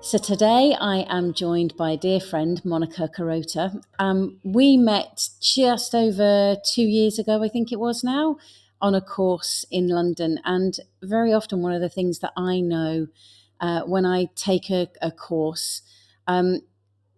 So today I am joined by a dear friend, Monica Carota. We met just over 2 years ago, I think it was now, on a course in London. And very often, one of the things that I know when I take a course, um,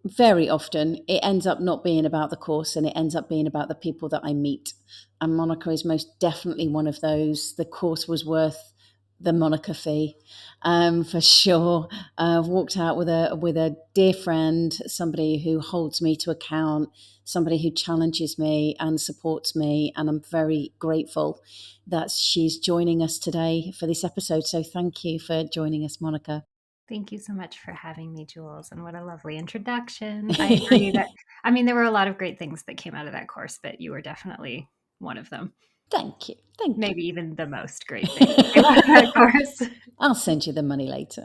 very often it ends up not being about the course and it ends up being about the people that I meet. And Monica is most definitely one of those. The course was worth the Monica fee, for sure. I've walked out with a dear friend, somebody who holds me to account, somebody who challenges me and supports me, and I'm very grateful that she's joining us today for this episode. So thank you for joining us, Monica. Thank you so much for having me, Jules. And what a lovely introduction. I agree that, there were a lot of great things that came out of that course, but you were definitely one of them. Thank you. Thank you. Maybe even the most great thing that came out of that course. I'll send you the money later.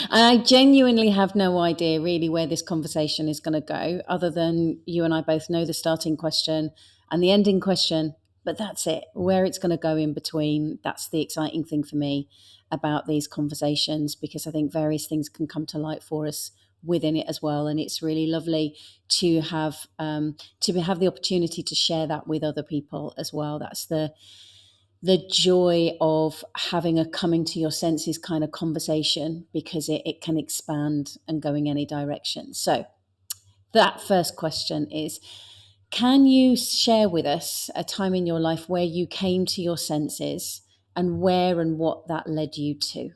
I genuinely have no idea really where this conversation is going to go, other than you and I both know the starting question and the ending question, but that's it. Where it's going to go in between, that's the exciting thing for me about these conversations, because I think various things can come to light for us within it as well, and it's really lovely to have the opportunity to share that with other people as well. That's the joy of having a coming to your senses kind of conversation, because it can expand and go in any direction. So that first question is, can you share with us a time in your life where you came to your senses, and where and what that led you to?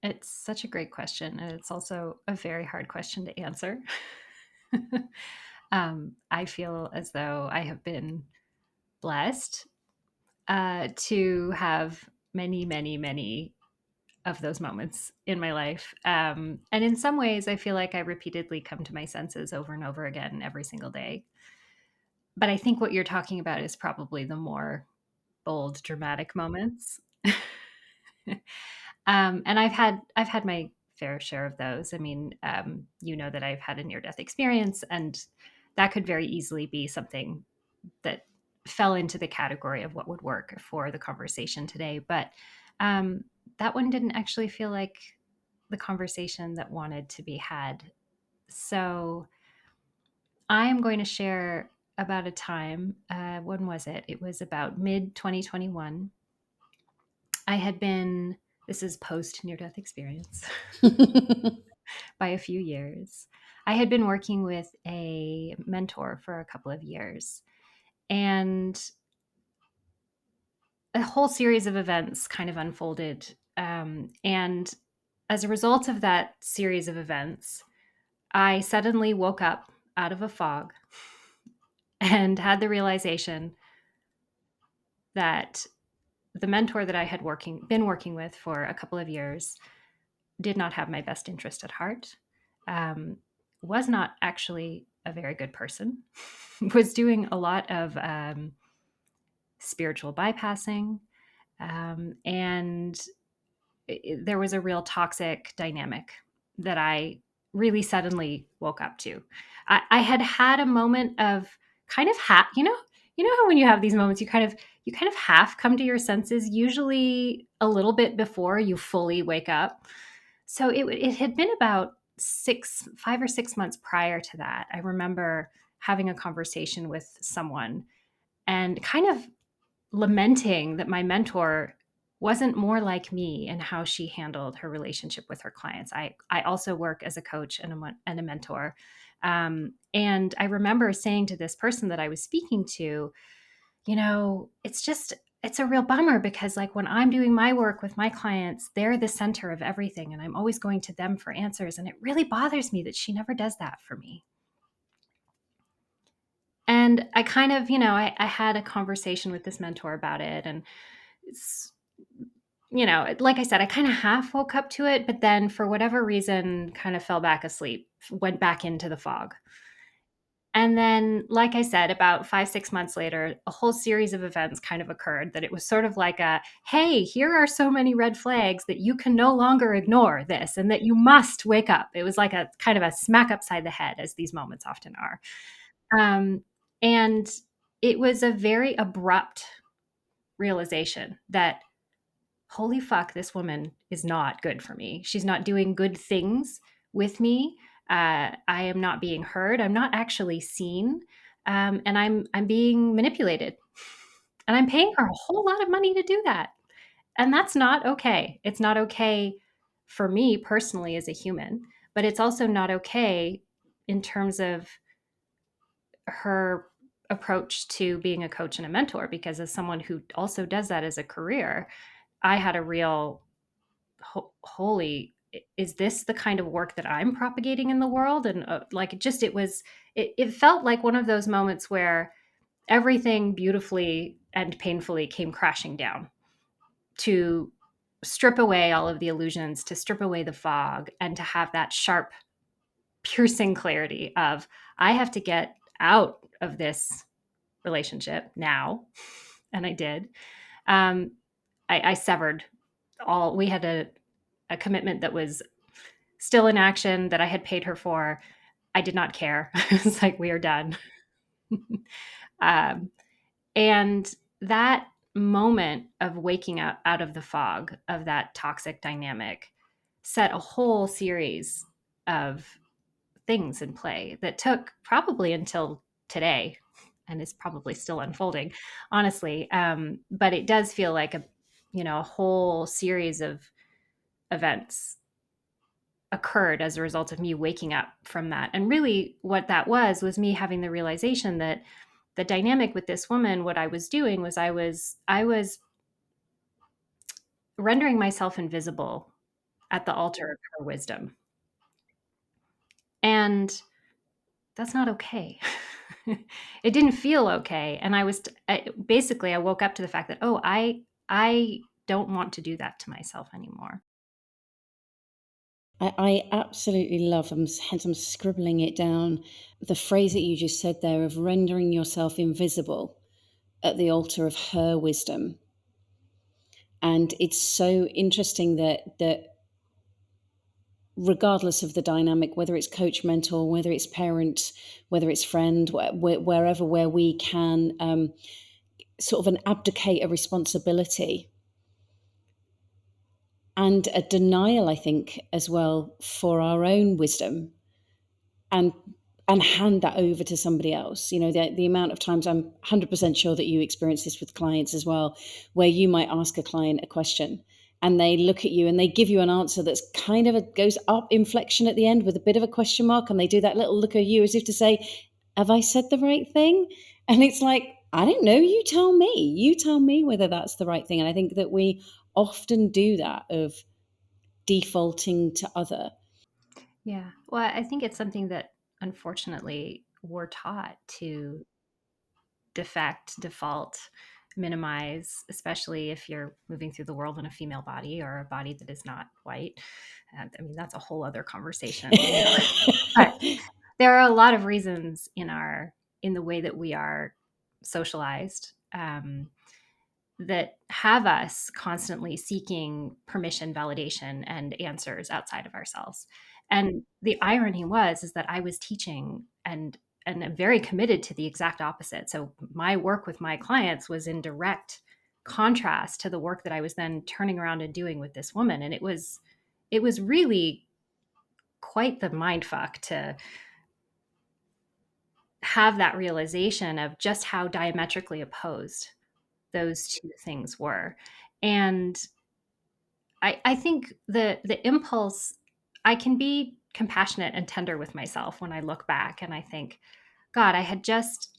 It's such a great question. And it's also a very hard question to answer. I feel as though I have been blessed to have many, many, many of those moments in my life. And in some ways, I feel like I repeatedly come to my senses over and over again every single day. But I think what you're talking about is probably the more bold, dramatic moments. And I've had my fair share of those. You know that I've had a near death experience, and that could very easily be something that fell into the category of what would work for the conversation today. But um, that one didn't actually feel like the conversation that wanted to be had. So I am going to share about a time. When was it? It was about mid 2021. I had been, this is post near death experience, by a few years. I had been working with a mentor for a couple of years, and a whole series of events kind of unfolded. And as a result of that series of events, I suddenly woke up out of a fog and had the realization that the mentor that I had been working with for a couple of years did not have my best interest at heart, um, was not actually a very good person, was doing a lot of spiritual bypassing, and there was a real toxic dynamic that I really suddenly woke up to. I had had a moment of kind of you know how when you have these moments, you kind of half come to your senses, usually a little bit before you fully wake up. So it had been about 5 or 6 months prior to that. I remember having a conversation with someone and kind of lamenting that my mentor wasn't more like me in how she handled her relationship with her clients. I also work as a coach and a mentor. And I remember saying to this person that I was speaking to, it's a real bummer because, like, when I'm doing my work with my clients, they're the center of everything. And I'm always going to them for answers. And it really bothers me that she never does that for me. And I kind of, I had a conversation with this mentor about it. And it's, like I said, I kind of half woke up to it, but then for whatever reason, kind of fell back asleep, went back into the fog. And then, like I said, about 5, 6 months later, a whole series of events kind of occurred that it was sort of like hey, here are so many red flags that you can no longer ignore this and that you must wake up. It was like a kind of a smack upside the head, as these moments often are. Um, and it was a very abrupt realization that, holy fuck, this woman is not good for me. She's not doing good things with me. I am not being heard. I'm not actually seen. And I'm being manipulated. And I'm paying her a whole lot of money to do that. And that's not okay. It's not okay for me personally as a human, but it's also not okay in terms of her approach to being a coach and a mentor, because as someone who also does that as a career, I had a real holy, is this the kind of work that I'm propagating in the world? And like, it felt like one of those moments where everything beautifully and painfully came crashing down to strip away all of the illusions, to strip away the fog, and to have that sharp, piercing clarity of, I have to get out of this relationship now. And I did. Um, I severed all, we had a commitment that was still in action that I had paid her for. I did not care. It's like, we are done. um, and that moment of waking up out of the fog of that toxic dynamic set a whole series of things in play that took probably until today and is probably still unfolding, honestly. But it does feel like a whole series of events occurred as a result of me waking up from that. And really what that was me having the realization that the dynamic with this woman, what I was doing was I was rendering myself invisible at the altar of her wisdom. And that's not okay. It didn't feel okay. And basically I woke up to the fact that, oh, I don't want to do that to myself anymore. I absolutely love, hence I'm scribbling it down, the phrase that you just said there of rendering yourself invisible at the altar of her wisdom. And it's so interesting that regardless of the dynamic, whether it's coach mentor, whether it's parent, whether it's friend, wherever where we can sort of abdicate a responsibility and a denial, I think, as well, for our own wisdom, and hand that over to somebody else. The amount of times, I'm 100% sure that you experience this with clients as well, where you might ask a client a question and they look at you and they give you an answer that's kind of goes up inflection at the end with a bit of a question mark, and they do that little look at you as if to say, have I said the right thing? And it's like, I don't know, you tell me whether that's the right thing. And I think that we often do that, of defaulting to other. Yeah. Well, I think it's something that unfortunately we're taught to defect, default, minimize, especially if you're moving through the world in a female body or a body that is not white. I mean, that's a whole other conversation. But there are a lot of reasons in the way that we are socialized, that have us constantly seeking permission, validation, and answers outside of ourselves. And the irony is that I was teaching and I'm very committed to the exact opposite. So my work with my clients was in direct contrast to the work that I was then turning around and doing with this woman. And it was really quite the mind fuck to have that realization of just how diametrically opposed those two things were. And I think the impulse, I can be compassionate and tender with myself when I look back and I think, God, I had just,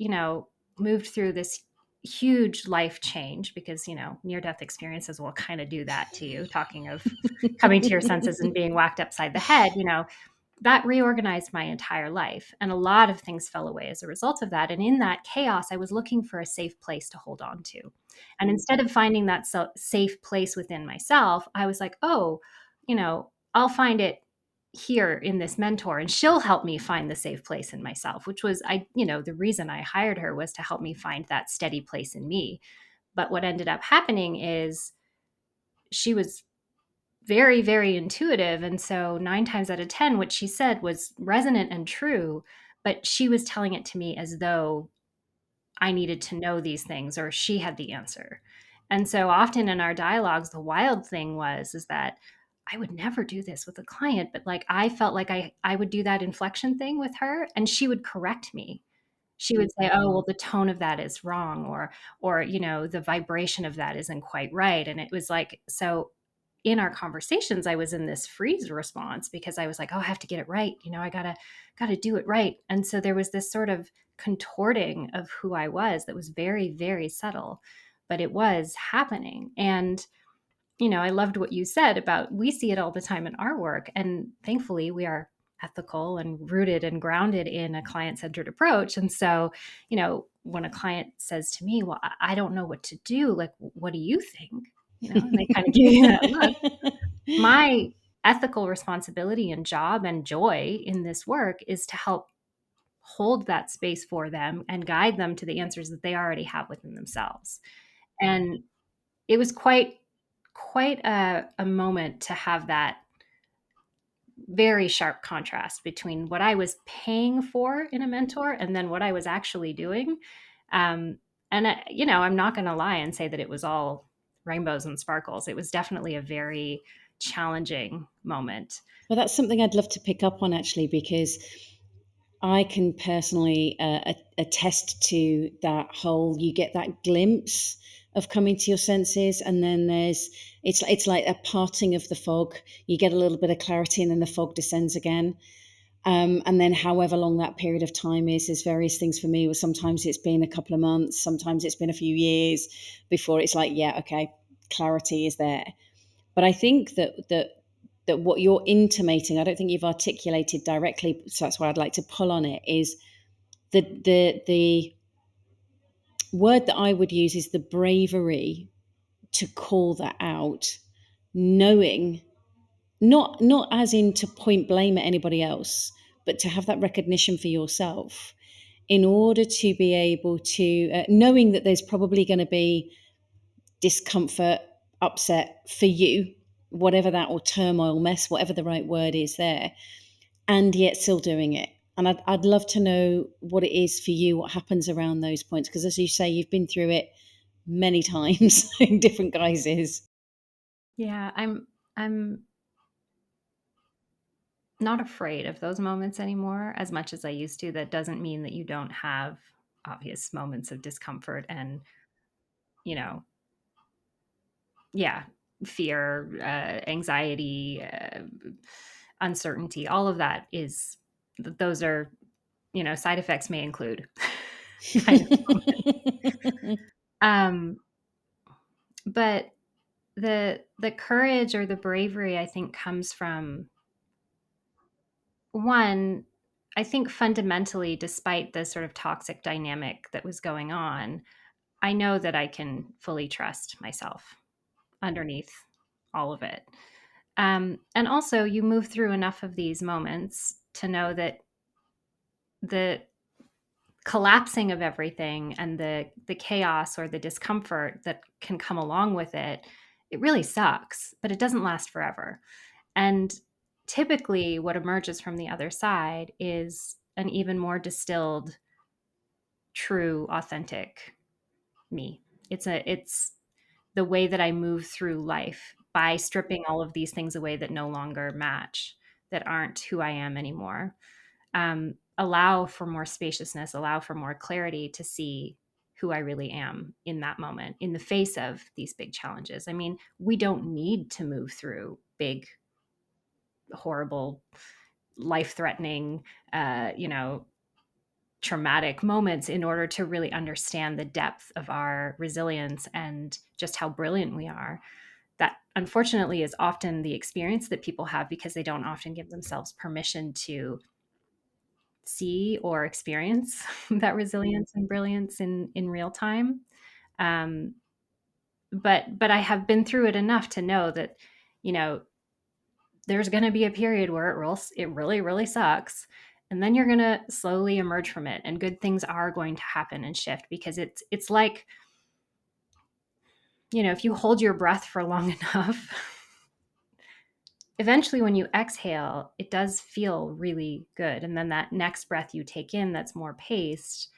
moved through this huge life change, because, near death experiences will kind of do that to you. Talking of coming to your senses and being whacked upside the head, that reorganized my entire life. And a lot of things fell away as a result of that. And in that chaos, I was looking for a safe place to hold on to. And instead of finding that safe place within myself, I was like, oh, I'll find it here in this mentor, and she'll help me find the safe place in myself, which was, the reason I hired her was to help me find that steady place in me. But what ended up happening is she was very, very intuitive. And so 9 times out of 10, what she said was resonant and true, but she was telling it to me as though I needed to know these things or she had the answer. And so often in our dialogues, the wild thing is that I would never do this with a client, but like I felt like I would do that inflection thing with her and she would correct me. She would say, "Oh, well, the tone of that is wrong," or the vibration of that isn't quite right. And it was like, so in our conversations, I was in this freeze response because I was like, "Oh, I have to get it right. I gotta do it right." And so there was this sort of contorting of who I was that was very, very subtle, but it was happening. And I loved what you said about we see it all the time in our work. And thankfully, we are ethical and rooted and grounded in a client centered approach. And so, when a client says to me, "Well, I don't know what to do, like, what do you think?" And they kind of give you that look. My ethical responsibility and job and joy in this work is to help hold that space for them and guide them to the answers that they already have within themselves. And it was quite a moment to have that very sharp contrast between what I was paying for in a mentor and then what I was actually doing. Um, and I'm not going to lie and say that it was all rainbows and sparkles. It was definitely a very challenging moment. Well, that's something I'd love to pick up on actually, because I can personally attest to that whole, you get that glimpse of coming to your senses, and then it's like a parting of the fog. You get a little bit of clarity, and then the fog descends again. And then however long that period of time is, there's various things for me. Well, sometimes it's been a couple of months, sometimes it's been a few years before it's like, yeah, okay, clarity is there. But I think that what you're intimating, I don't think you've articulated directly, so that's why I'd like to pull on it, is the word that I would use is the bravery to call that out, knowing, not as in to point blame at anybody else, but to have that recognition for yourself in order to be able to, knowing that there's probably going to be discomfort, upset for you, whatever that, or turmoil, mess, whatever the right word is there, and yet still doing it. And I'd love to know what it is for you, what happens around those points, because as you say, you've been through it many times in different guises. Yeah, I'm not afraid of those moments anymore as much as I used to. That doesn't mean that you don't have obvious moments of discomfort and, you know, yeah, fear, anxiety, uncertainty, all of that is, those are, side effects may include kind of moment. Um, but the courage or the bravery, I think, comes from one, I think fundamentally, despite the sort of toxic dynamic that was going on, I know that I can fully trust myself underneath all of it. And also, you move through enough of these moments to know that the collapsing of everything and the chaos or the discomfort that can come along with it, it really sucks, but it doesn't last forever. And typically, what emerges from the other side is an even more distilled, true, authentic me. It's the way that I move through life by stripping all of these things away that no longer match, that aren't who I am anymore. Allow for more spaciousness, allow for more clarity to see who I really am in that moment, in the face of these big challenges. I mean, we don't need to move through big, horrible, life threatening, traumatic moments in order to really understand the depth of our resilience and just how brilliant we are. That unfortunately is often the experience that people have because they don't often give themselves permission to see or experience that resilience and brilliance in real time. Um, but I have been through it enough to know that, you know, there's going to be a period where it really, really sucks. And then you're going to slowly emerge from it, and good things are going to happen and shift, because it's like, if you hold your breath for long enough, eventually when you exhale, it does feel really good. And then that next breath you take in that's more paced,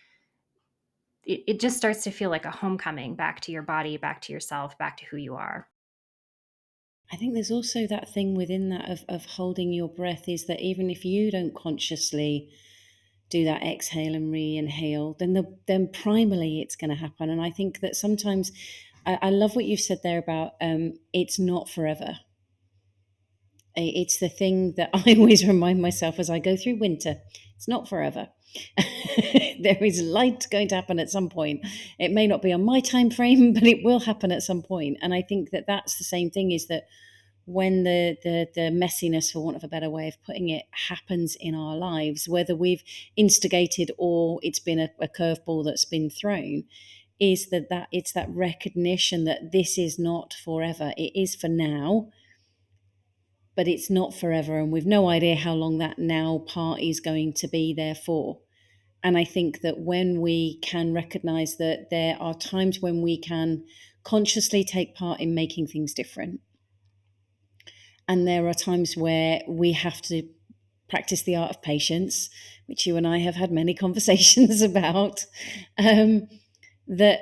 it just starts to feel like a homecoming back to your body, back to yourself, back to who you are. I think there's also that thing within that of holding your breath, is that even if you don't consciously do that exhale and re-inhale, then primarily it's going to happen. And I think that sometimes I love what you've said there about it's not forever. It's the thing that I always remind myself as I go through winter. It's not forever. There is light going to happen at some point. It may not be on my time frame, but it will happen at some point. And I think that that's the same thing, is that when the messiness, for want of a better way of putting it, happens in our lives, whether we've instigated or it's been a curveball that's been thrown, is that it's that recognition that this is not forever. It is for now, but it's not forever, and we've no idea how long that now part is going to be there for. And I think that when we can recognize that there are times when we can consciously take part in making things different, and there are times where we have to practice the art of patience, which you and I have had many conversations about, that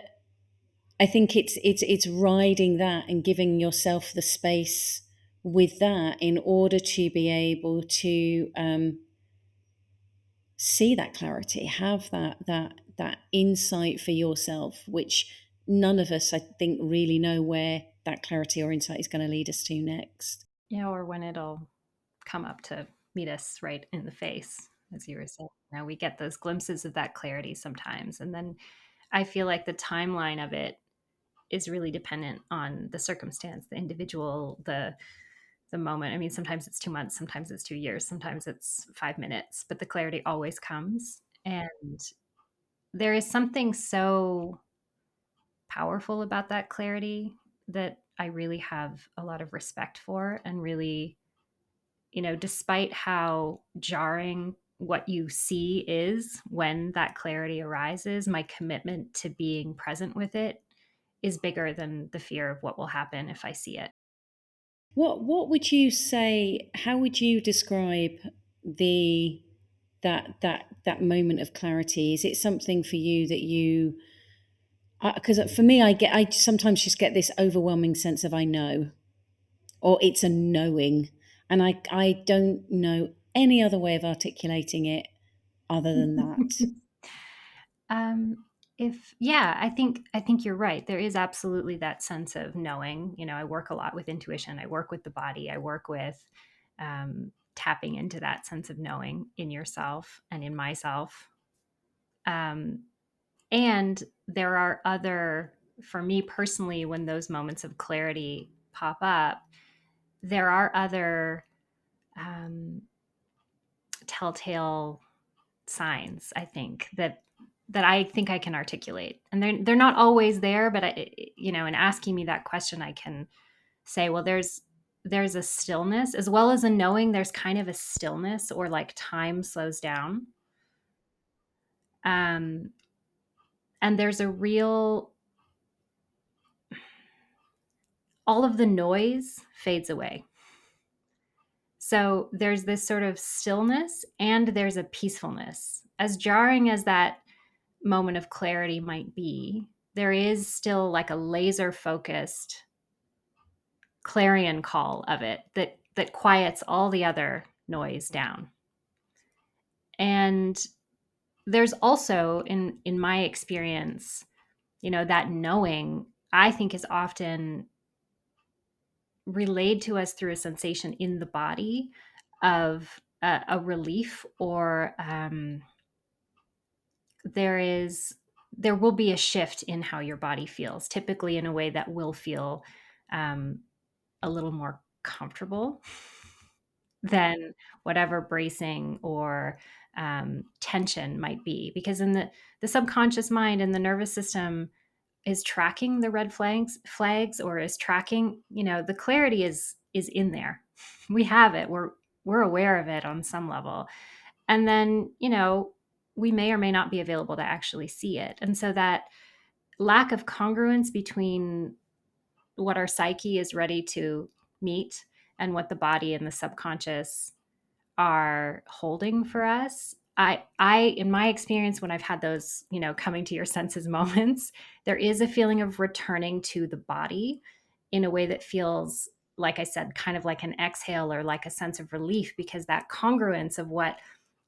I think it's riding that and giving yourself the space with that in order to be able to see that clarity, have that insight for yourself, which none of us, I think, really know where that clarity or insight is going to lead us to next. Yeah, or when it'll come up to meet us right in the face, as you were saying. Now we get those glimpses of that clarity sometimes. And then I feel like the timeline of it is really dependent on the circumstance, the individual, the moment. I mean, sometimes it's 2 months, sometimes it's 2 years, sometimes it's 5 minutes, but the clarity always comes. And there is something so powerful about that clarity that I really have a lot of respect for, and really, despite how jarring what you see is when that clarity arises, my commitment to being present with it is bigger than the fear of what will happen if I see it. What would you say? How would you describe the that moment of clarity? Is it something for you that you? Because for me, I sometimes just get this overwhelming sense of I know, or it's a knowing, and I don't know any other way of articulating it other than that. um, if yeah, I think you're right. There is absolutely that sense of knowing. I work a lot with intuition. I work with the body. I work with tapping into that sense of knowing in yourself and in myself. Um, and there are other, for me personally, when those moments of clarity pop up, there are other um, telltale signs, I think, that I think I can articulate. And they're not always there, but in asking me that question, I can say, well, there's a stillness as well as a knowing. There's kind of a stillness, or like time slows down. Um, and there's a real, all of the noise fades away. So there's this sort of stillness and there's a peacefulness. As jarring as that moment of clarity might be, there is still like a laser focused clarion call of it that quiets all the other noise down. And there's also, in my experience, that knowing, I think, is often relayed to us through a sensation in the body of a relief, or there is there will be a shift in how your body feels, typically in a way that will feel um, a little more comfortable than whatever bracing or tension might be, because in the subconscious mind and the nervous system is tracking the red flags, or is tracking, the clarity is in there. We have it. We're aware of it on some level. And then, we may or may not be available to actually see it. And so that lack of congruence between what our psyche is ready to meet and what the body and the subconscious are holding for us, I in my experience, when I've had those, coming to your senses moments, there is a feeling of returning to the body in a way that feels, like I said, kind of like an exhale or like a sense of relief, because that congruence of what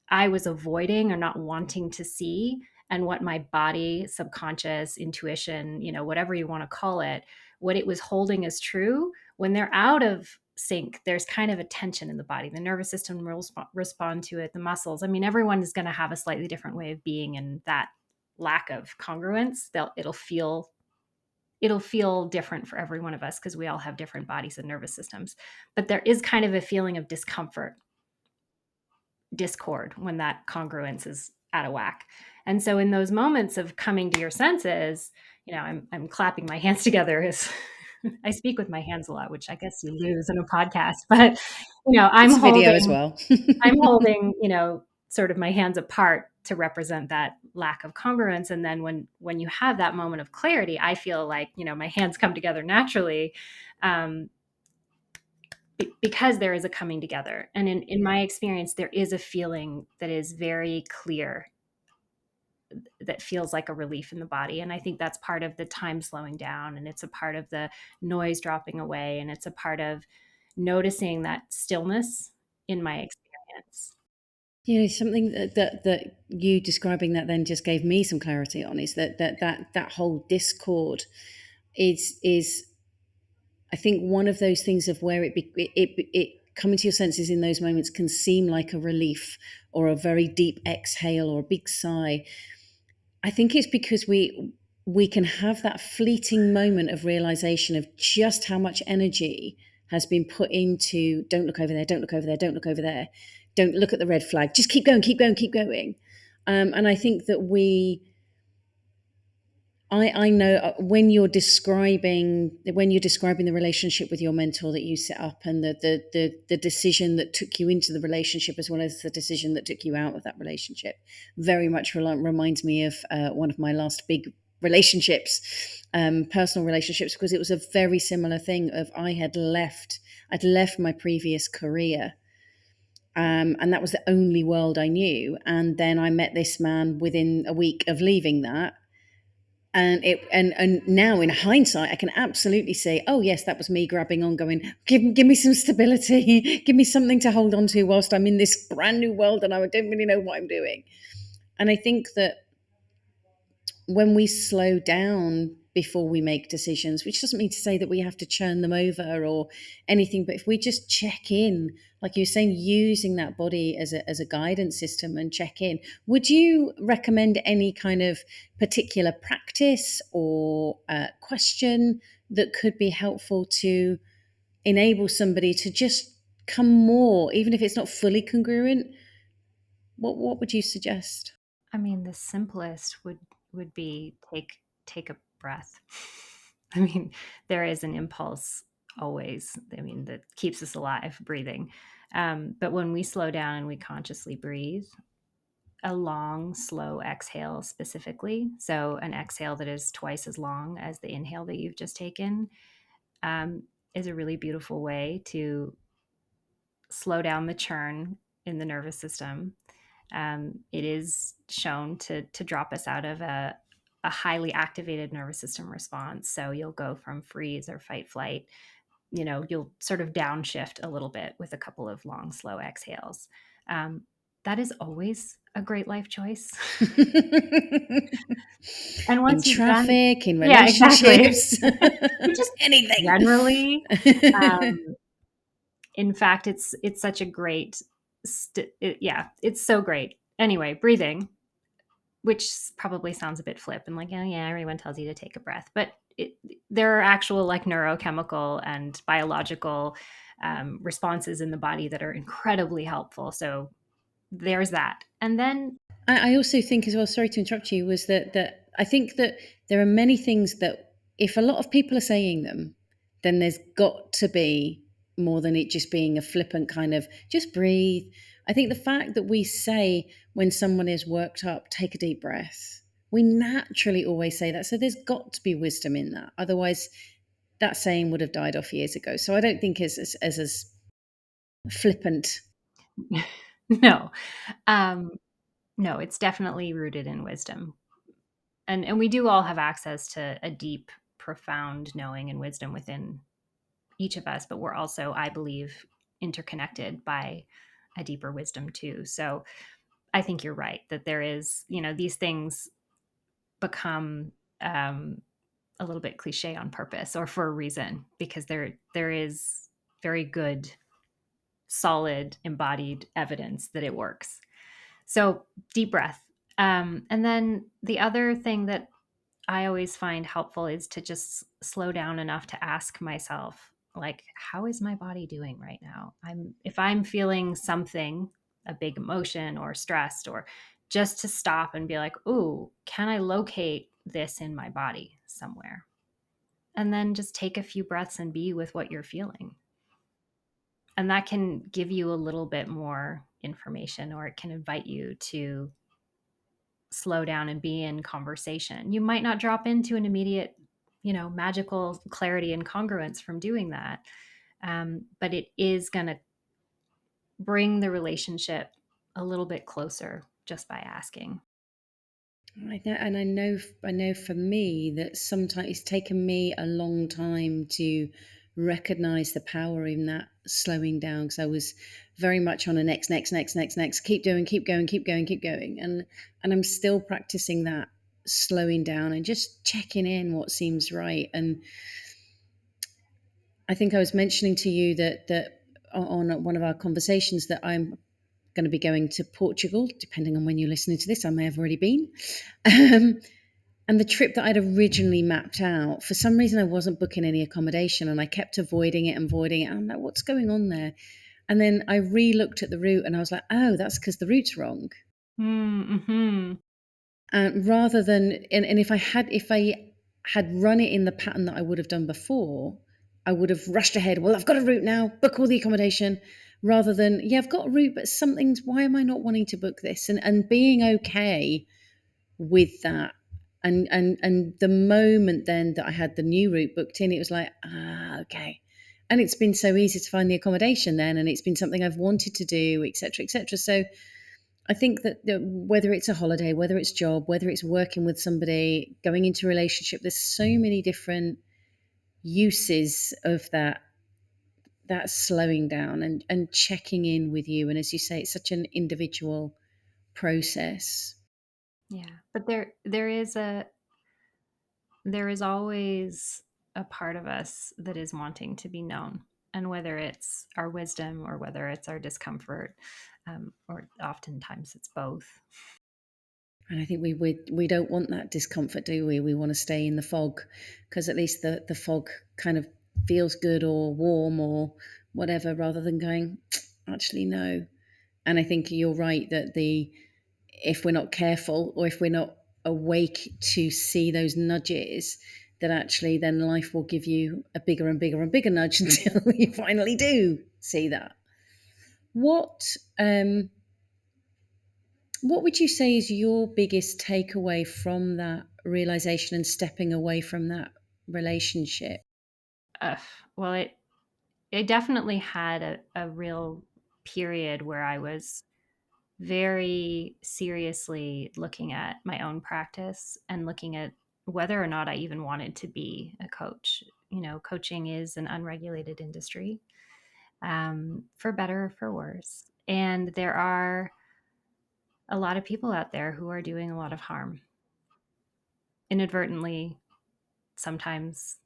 I was avoiding or not wanting to see, and what my body, subconscious, intuition, whatever you want to call it, what it was holding as true, when they're out of sync, there's kind of a tension in the body. The nervous system will respond to it, the muscles. I mean, everyone is going to have a slightly different way of being, and that lack of congruence, it'll feel different for every one of us because we all have different bodies and nervous systems. But there is kind of a feeling of discomfort, discord, when that congruence is out of whack. And so in those moments of coming to your senses, I'm clapping my hands together as I speak with my hands a lot, which I guess you lose in a podcast, but It's a video as well. I'm holding, sort of my hands apart to represent that lack of congruence. And then when you have that moment of clarity, I feel like, my hands come together naturally, um, because there is a coming together. And in my experience, there is a feeling that is very clear, that feels like a relief in the body. And I think that's part of the time slowing down, and it's a part of the noise dropping away, and it's a part of noticing that stillness in my experience. Something that you describing that then just gave me some clarity on is that whole discord is I think one of those things of where it coming to your senses in those moments can seem like a relief or a very deep exhale or a big sigh. I think it's because we can have that fleeting moment of realization of just how much energy has been put into don't look over there, don't look over there, don't look over there, don't look at the red flag, just keep going, keep going, keep going. And I think that I know when you're describing the relationship with your mentor that you set up, and the decision that took you into the relationship as well as the decision that took you out of that relationship, very much reminds me of one of my last big relationships, personal relationships, because it was a very similar thing. Of I'd left my previous career. And that was the only world I knew. And then I met this man within a week of leaving that, and now in hindsight I can absolutely say, oh yes, that was me grabbing on, going, give me some stability, give me something to hold on to whilst I'm in this brand new world and I don't really know what I'm doing. And I think that when we slow down before we make decisions, which doesn't mean to say that we have to churn them over or anything, but if we just check in, like you were saying, using that body as a guidance system and check in, would you recommend any kind of particular practice or question that could be helpful to enable somebody to just come more, even if it's not fully congruent? What would you suggest? I mean, the simplest would be take a breath. I mean, there is an impulse always. I mean, that keeps us alive, breathing. But when we slow down and we consciously breathe, a long, slow exhale specifically, so an exhale that is twice as long as the inhale that you've just taken, um, is a really beautiful way to slow down the churn in the nervous system. It is shown to drop us out of a highly activated nervous system response. So you'll go from freeze or fight flight. You'll sort of downshift a little bit with a couple of long, slow exhales. Um, that is always a great life choice. And In once you've done, traffic, in yeah, exactly. relationships, Just anything. generally, um, in fact, it's such a great, yeah, it's so great. Anyway, breathing, which probably sounds a bit flip and like, oh yeah, everyone tells you to take a breath, but there are actual like neurochemical and biological responses in the body that are incredibly helpful. So there's that. And then, I also think as well, sorry to interrupt you, was that I think that there are many things that if a lot of people are saying them, then there's got to be more than it just being a flippant kind of just breathe. I think the fact that we say when someone is worked up, take a deep breath, we naturally always say that. So there's got to be wisdom in that. Otherwise, that saying would have died off years ago. So I don't think it's as flippant. no, um, No, it's definitely rooted in wisdom. And we do all have access to a deep, profound knowing and wisdom within each of us, but we're also, I believe, interconnected by a deeper wisdom too. So I think you're right that there is, these things become a little bit cliche on purpose or for a reason, because there is very good, solid, embodied evidence that it works. So deep breath. And then the other thing that I always find helpful is to just slow down enough to ask myself, like, how is my body doing right now? If I'm feeling something, a big emotion or stressed, or just to stop and be like, ooh, can I locate this in my body somewhere? And then just take a few breaths and be with what you're feeling. And that can give you a little bit more information, or it can invite you to slow down and be in conversation. You might not drop into an immediate, magical clarity and congruence from doing that. But it is going to bring the relationship a little bit closer just by asking. I know, and I know for me that sometimes it's taken me a long time to recognize the power in that slowing down, because I was very much on a next, keep doing, keep going, keep going, keep going, and I'm still practicing that slowing down and just checking in what seems right. And I think I was mentioning to you that on one of our conversations that I'm going to be going to Portugal, depending on when you're listening to this. I may have already been. Um, and the trip that I'd originally mapped out, for some reason, I wasn't booking any accommodation, and I kept avoiding it and avoiding it. I'm like, what's going on there? And then I re-looked at the route, and I was like, oh, that's because the route's wrong. Mm-hmm. Rather than, and if I had run it in the pattern that I would have done before, I would have rushed ahead. Well, I've got a route now. Book all the accommodation. Rather than, yeah, I've got a route, but something's. Why am I not wanting to book this? And being okay with that. And the moment then that I had the new route booked in, it was like, okay. And it's been so easy to find the accommodation then, and it's been something I've wanted to do, etc., etc. So I think that whether it's a holiday, whether it's job, whether it's working with somebody, going into a relationship, there's so many different uses of that slowing down and checking in with you. And as you say, it's such an individual process. Yeah. But there is always a part of us that is wanting to be known. And whether it's our wisdom or whether it's our discomfort, or oftentimes it's both. And I think we don't want that discomfort, do we? We want to stay in the fog, because at least the fog kind of feels good or warm or whatever, rather than going, actually no. And I think you're right that the if we're not careful, or if we're not awake to see those nudges, that actually then life will give you a bigger and bigger and bigger nudge until you finally do see that. What um, what would you say is your biggest takeaway from that realization and stepping away from that relationship? Uh, well, it definitely had a real period where I was very seriously looking at my own practice and looking at whether or not I even wanted to be a coach. Coaching is an unregulated industry, for better or for worse. And there are a lot of people out there who are doing a lot of harm inadvertently, sometimes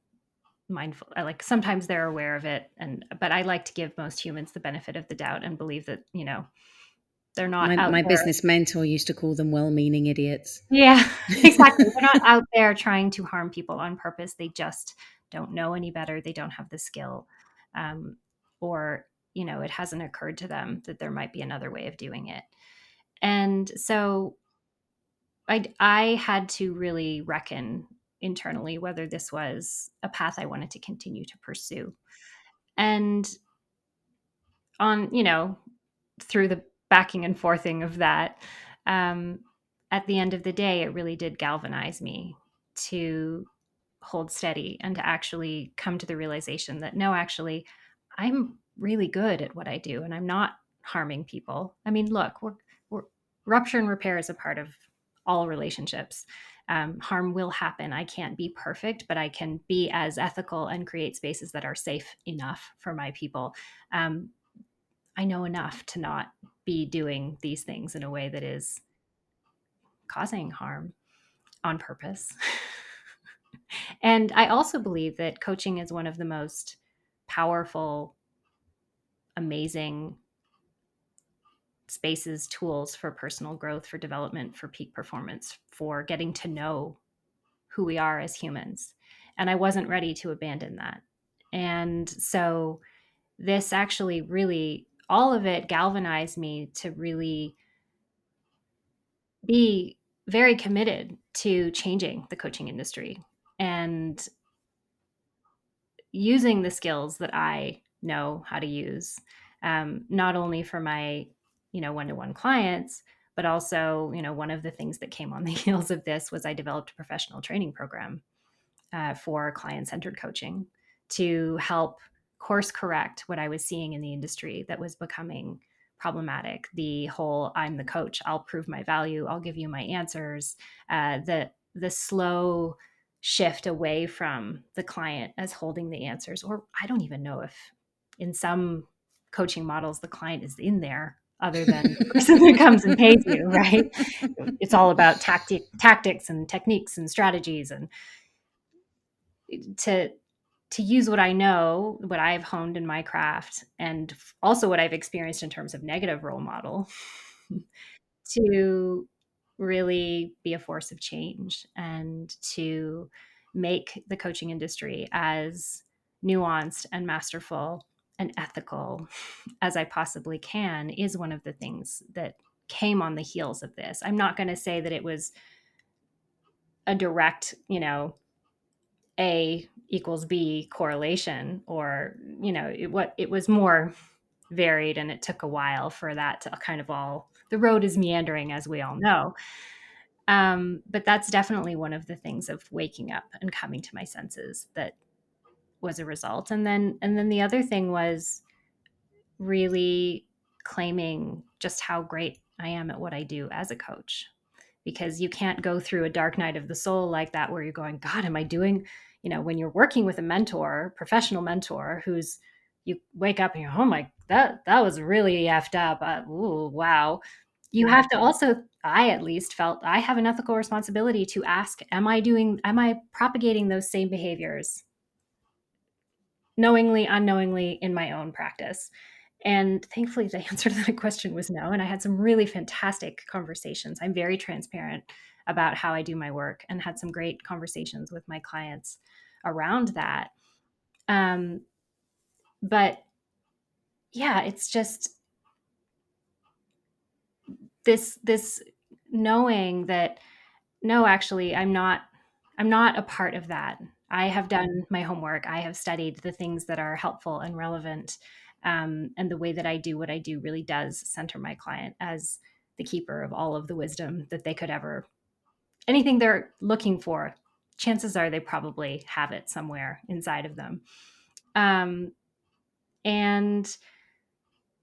mindful, like sometimes they're aware of it. But I like to give most humans the benefit of the doubt and believe that, they're not out My there. business mentor used to call them well-meaning idiots. Yeah, exactly. They're not out there trying to harm people on purpose. They just don't know any better. They don't have the skill. Um, or, it hasn't occurred to them that there might be another way of doing it. And so I had to really reckon internally whether this was a path I wanted to continue to pursue. And on, through the backing and forthing of that, um, at the end of the day, it really did galvanize me to hold steady and to actually come to the realization that no, actually, I'm really good at what I do and I'm not harming people. I mean, look, we're rupture and repair is a part of all relationships. Harm will happen. I can't be perfect, but I can be as ethical and create spaces that are safe enough for my people. Um, I know enough to not be doing these things in a way that is causing harm on purpose. And I also believe that coaching is one of the most powerful, amazing spaces, tools for personal growth, for development, for peak performance, for getting to know who we are as humans. And I wasn't ready to abandon that. And so this actually really, all of it galvanized me to really be very committed to changing the coaching industry and using the skills that I know how to use, not only for my, one-to-one clients, but also, one of the things that came on the heels of this was I developed a professional training program for client-centered coaching to help course correct what I was seeing in the industry that was becoming problematic. The whole "I'm the coach, I'll prove my value, I'll give you my answers," the slow shift away from the client as holding the answers. Or I don't even know if in some coaching models the client is in there other than the person that comes and pays you, right? It's all about tactics and techniques and strategies, and to use what I know, what I've honed in my craft, and also what I've experienced in terms of negative role model, to really be a force of change and to make the coaching industry as nuanced and masterful and ethical as I possibly can is one of the things that came on the heels of this. I'm not going to say that it was a direct, A equals B correlation, or, it was more varied, and it took a while for that to kind of all, the road is meandering, as we all know. But that's definitely one of the things of waking up and coming to my senses that was a result. And then the other thing was really claiming just how great I am at what I do as a coach, because you can't go through a dark night of the soul like that where you're going, God, am I doing, when you're working with a mentor, professional mentor, who's, you wake up and you're, oh my, that was really effed up. Ooh, wow. You have to also, I at least felt I have an ethical responsibility to ask, am I propagating those same behaviors knowingly, unknowingly in my own practice? And thankfully, the answer to that question was no. And I had some really fantastic conversations. I'm very transparent about how I do my work, and had some great conversations with my clients around that. Um, but yeah, it's just this knowing that no, actually, I'm not a part of that. I have done my homework. I have studied the things that are helpful and relevant. And the way that I do what I do really does center my client as the keeper of all of the wisdom that they could ever, anything they're looking for, chances are they probably have it somewhere inside of them. Um, and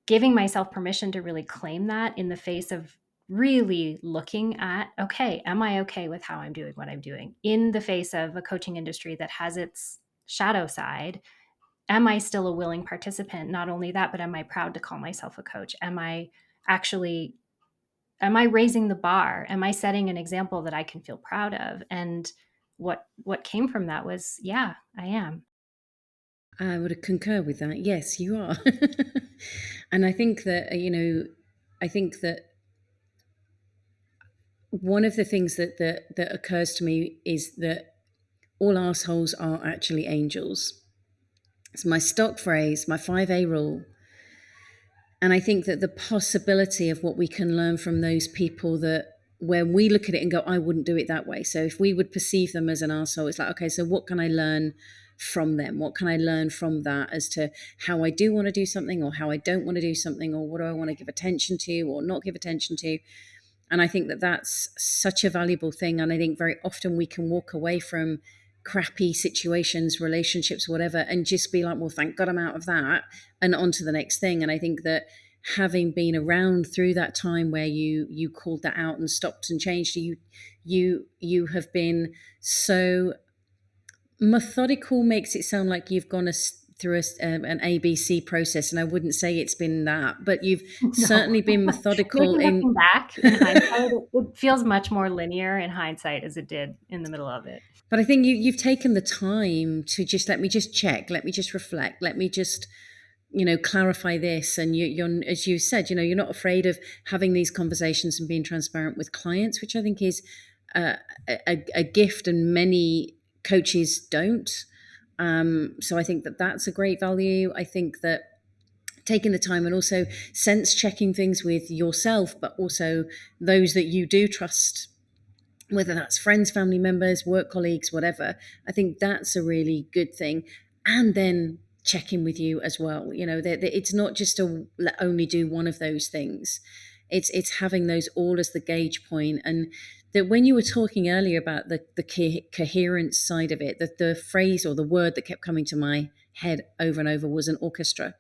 giving myself permission to really claim that in the face of really looking at, okay, am I okay with how I'm doing what I'm doing in the face of a coaching industry that has its shadow side? Am I still a willing participant? Not only that, but am I proud to call myself a coach? Actually am I raising the bar? Am I setting an example that I can feel proud of? And what came from that was, yeah, I am. I would concur with that. Yes, you are. And I think that, I think that one of the things that occurs to me is that all assholes are actually angels. It's my stock phrase, my 5A rule. And I think that the possibility of what we can learn from those people, that where we look at it and go, I wouldn't do it that way. So if we would perceive them as an arsehole, it's like, okay, so what can I learn from them? What can I learn from that as to how I do want to do something, or how I don't want to do something, or what do I want to give attention to or not give attention to? And I think that that's such a valuable thing. And I think very often we can walk away from crappy situations, relationships, whatever, and just be like, well, thank God I'm out of that, and on to the next thing. And I think that having been around through that time where you called that out and stopped and changed, you have been so methodical. Makes it sound like you've gone through an ABC process, and I wouldn't say it's been that, but you've No. certainly been methodical Maybe in. looking back in hindsight, it feels much more linear in hindsight as it did in the middle of it. But I think you've taken the time to just let me just check, let me just reflect, let me just clarify this. And you're, as you said, you're not afraid of having these conversations and being transparent with clients, which I think is a gift, and many coaches don't. So I think that that's a great value. I think that taking the time and also sense checking things with yourself, but also those that you do trust, whether that's friends, family members, work colleagues, whatever. I think that's a really good thing. And then check in with you as well. It's not just to only do one of those things. It's having those all as the gauge point. And that when you were talking earlier about the coherence side of it, that the phrase or the word that kept coming to my head over and over was an orchestra.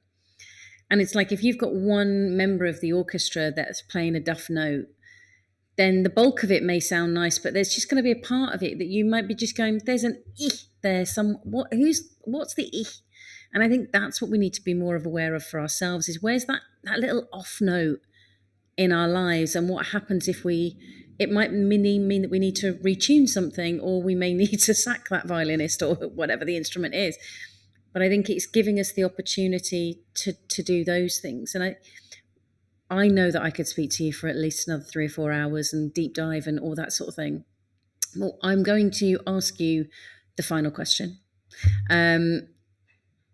And it's like if you've got one member of the orchestra that's playing a duff note, then the bulk of it may sound nice, but there's just going to be a part of it that you might be just going, there's an there, what's the And I think that's what we need to be more of aware of for ourselves, is where's that little off note in our lives, and what happens if it might mean that we need to retune something, or we may need to sack that violinist or whatever the instrument is. But I think it's giving us the opportunity to do those things. And I know that I could speak to you for at least another 3 or 4 hours and deep dive and all that sort of thing. Well, I'm going to ask you the final question,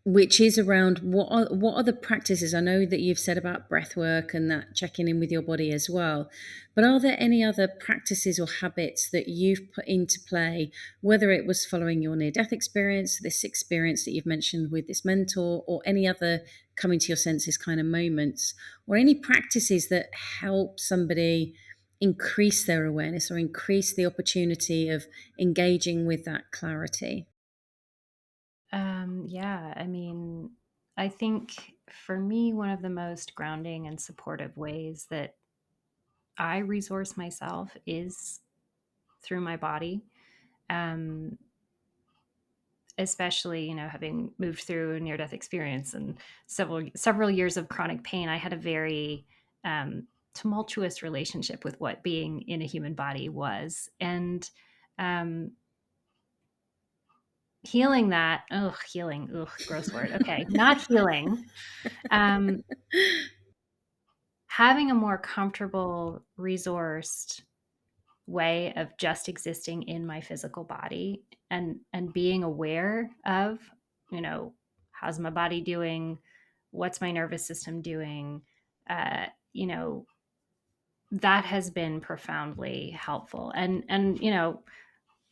which is around what are the practices? I know that you've said about breath work and that checking in with your body as well, but are there any other practices or habits that you've put into play, whether it was following your near-death experience, this experience that you've mentioned with this mentor, or any other coming to your senses kind of moments, or any practices that help somebody increase their awareness or increase the opportunity of engaging with that clarity? Yeah, I mean, I think for me, one of the most grounding and supportive ways that I resource myself is through my body. Um, Especially, having moved through a near death experience and several years of chronic pain, I had a very tumultuous relationship with what being in a human body was. And um, healing that, gross word. Okay, not healing. Um, Having a more comfortable, resourced way of just existing in my physical body, and being aware of, you know, how's my body doing, what's my nervous system doing, uh, you know, that has been profoundly helpful. And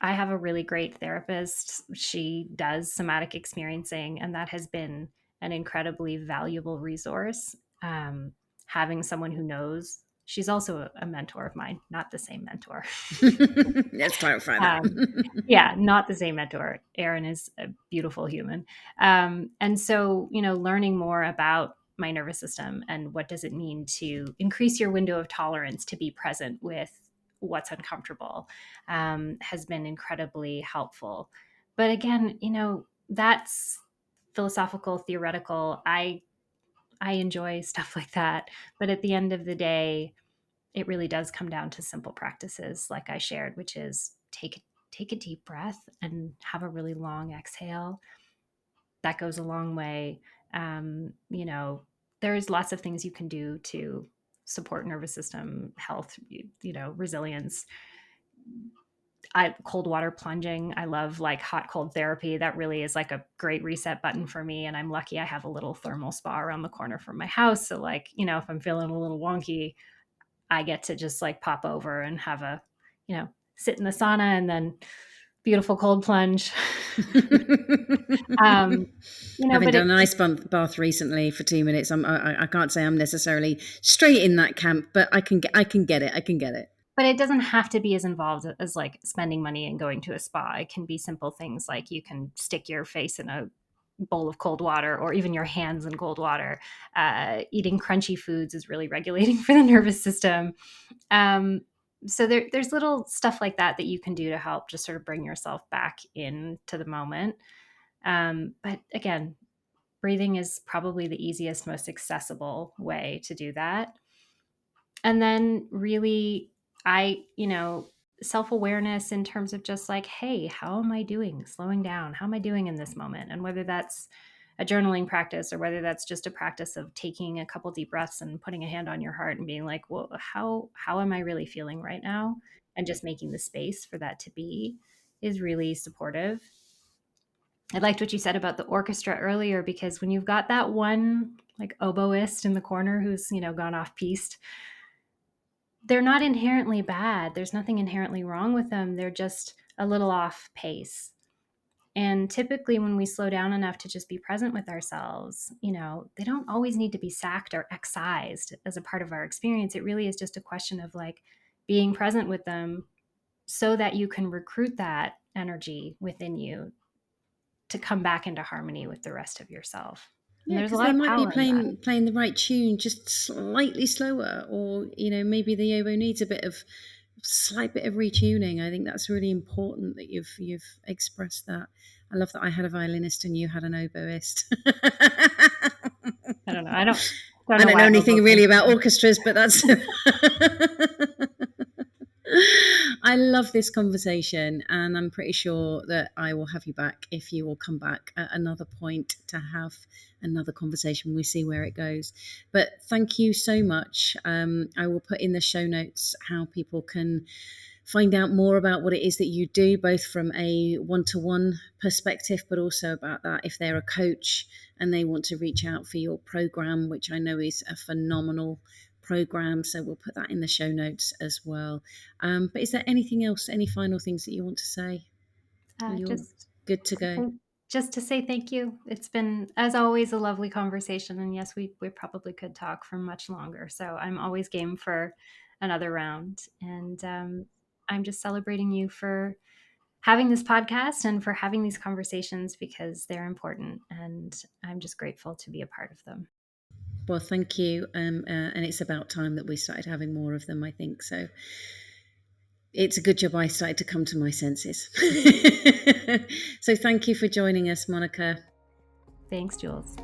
I have a really great therapist. She does somatic experiencing, and that has been an incredibly valuable resource. Having someone who knows, she's also a mentor of mine, not the same mentor. Let's clarify that. um, yeah, not the same mentor. Erin is a beautiful human. And so, learning more about my nervous system and what does it mean to increase your window of tolerance to be present with what's uncomfortable, has been incredibly helpful. But again, that's philosophical, theoretical. I enjoy stuff like that. But at the end of the day, it really does come down to simple practices like I shared, which is take a deep breath and have a really long exhale. That goes a long way. There's lots of things you can do to support nervous system health, resilience. I cold water plunging. I love like hot cold therapy. That really is like a great reset button for me. And I'm lucky I have a little thermal spa around the corner from my house. So like, if I'm feeling a little wonky, I get to just like pop over and have sit in the sauna and then beautiful cold plunge. um, Having but done an ice bath recently for 2 minutes, I can't say I'm necessarily straight in that camp, but I can get it. I can get it. but it doesn't have to be as involved as like spending money and going to a spa. It can be simple things like you can stick your face in a bowl of cold water, or even your hands in cold water. Eating crunchy foods is really regulating for the nervous system. So there's little stuff like that that you can do to help just sort of bring yourself back into the moment. But again, breathing is probably the easiest, most accessible way to do that. And then really, self-awareness in terms of just like, hey, how am I doing? Slowing down. How am I doing in this moment? And whether that's a journaling practice or whether that's just a practice of taking a couple deep breaths and putting a hand on your heart and being like, well, how am I really feeling right now? And just making the space for that to be is really supportive. I liked what you said about the orchestra earlier, because when you've got that one like oboist in the corner who's, gone off piste, they're not inherently bad. There's nothing inherently wrong with them. They're just a little off pace. And typically, when we slow down enough to just be present with ourselves, they don't always need to be sacked or excised as a part of our experience. It really is just a question of like being present with them so that you can recruit that energy within you to come back into harmony with the rest of yourself. And Yeah, there's a because lot they of might be power in that. playing the right tune, just slightly slower, or maybe the oboe needs a slight bit of retuning. I think that's really important that you've expressed that. I love that I had a violinist and you had an oboist. I don't know. I don't I know don't know why anything oboe came really to about mind. orchestras, but that's. I love this conversation, and I'm pretty sure that I will have you back if you will come back at another point to have another conversation. We see where it goes. But thank you so much. I will put in the show notes how people can find out more about what it is that you do, both from a one-to-one perspective, but also about that if they're a coach and they want to reach out for your program, which I know is a phenomenal program. So we'll put that in the show notes as well. But is there anything else, any final things that you want to say? You're Just good to go. just to say thank you. It's been, as always, a lovely conversation. And yes, we probably could talk for much longer. So I'm always game for another round. And I'm just celebrating you for having this podcast and for having these conversations, because they're important. And I'm just grateful to be a part of them. Well, thank you. And it's about time that we started having more of them, I think. So it's a good job I started to come to my senses. So thank you for joining us, Monica. Thanks, Jules.